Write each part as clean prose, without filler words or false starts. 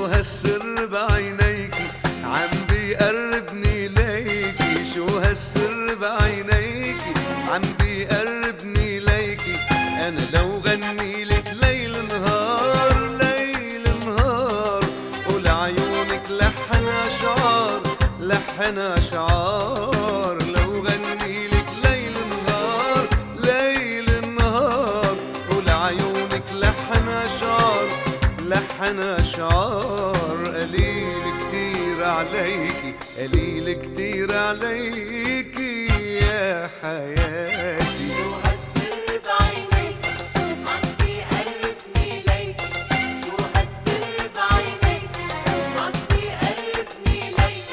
شو هالسر بعينيكي عم بيقربني ليكي، شو هالسر بعينيكي عم بيقربني ليكي. انا لو غني لك ليل نهار ليل نهار، ولعيونك لحن اشعار لحن اشعار. لو غني لك ليل نهار ليل نهار، ولعيونك لحن اشعار لحن اشعار. قليل كتير عليكي قليل كتير عليكي يا حياتي. شو هالسر بعينيك عم بيقربني ليك، شو هالسر بعينيك عم بيقربني ليك.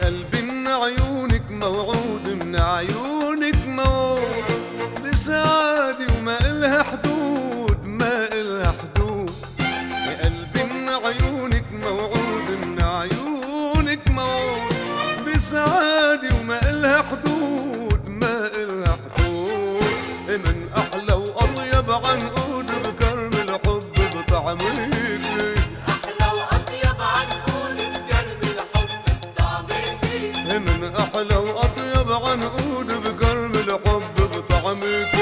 قلبي من عيونك موعود من عيونك موعود بسعادة وما إلها حدود ما إلها حدود. قلبي من عيونك موعود من عيونك موعود بسعادة وما إلها حدود ما إلها حدود. من أحلى وأطيب عنقود بكرم الحب بطعمك، من أحلى وأطيب عنقود بكرم الحب بطعمك.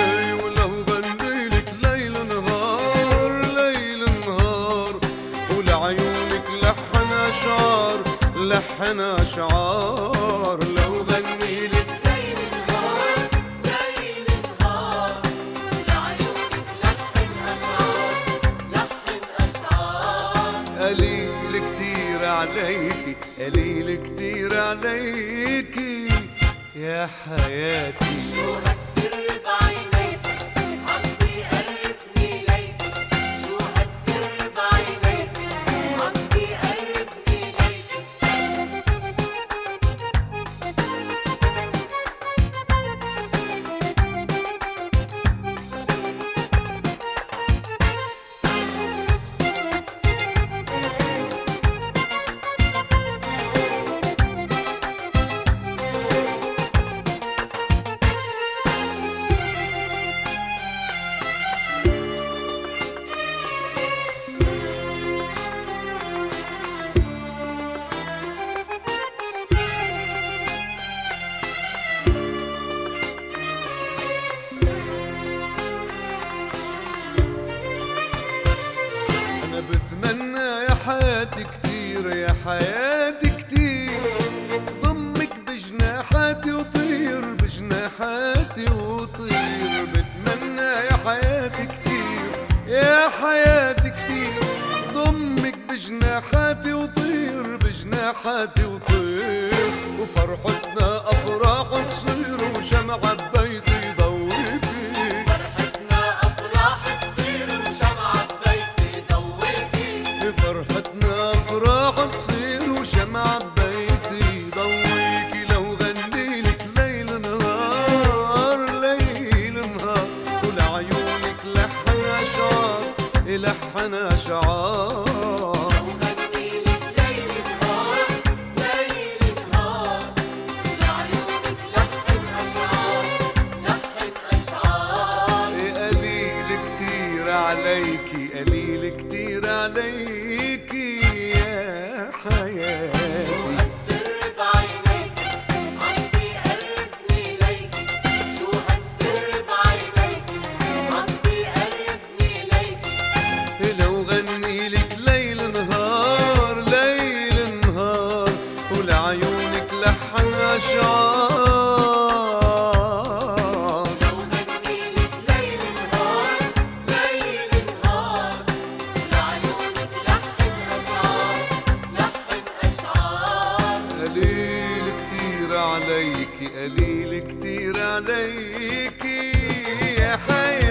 ولو غنيلك ليل نهار ليل نهار، ولعيونك لحن أشعار لحن أشعار. لو غنيلك ليل نهار ليل نهار، ولعيونك لحن أشعار لحن أشعار. قليل كتير عليكي قليل كتير عليكي يا حياتي. شو هالسر بعينيك عم بيقربني ليك، شو هالسر بعينيك عم بيقربني ليك. بتمنى يا حياتي كتير يا حياتي كتير، ضمك بجناحاتي وطير بجناحاتي وطير. بتمنى يا حياتي كتير يا حياتي كتير، ضمك بجناحاتي وطير بجناحاتي وطير. وفرحتنا أفراح تصير وشمعة ببيتي يضوي فيك. فرحتنا أفراح تصير وشمعة ببيتي ضويكي. لو غنيلك ليل نهار ليل نهار، ولعيونك لحن أشعار لحن أشعار. لو غنيلك ليل نهار ليل نهار، ولعيونك لحن أشعار لحن أشعار. قليل كتير عليكي قليل كتير عليكي يا حياتي. شو هالسر بعينيك عم بيقربني ليك، شو هالسر بعينيك عم بيقربني ليك. لو غنيلك ليل نهار ليل نهار، ولعيونك لحن أشعار. لو غنيلك ليل نهار ليل نهار، ولعيونك لحن أشعار لحن أشعار. قليل كتير عليكي قليل كتير عليكي يا حياتي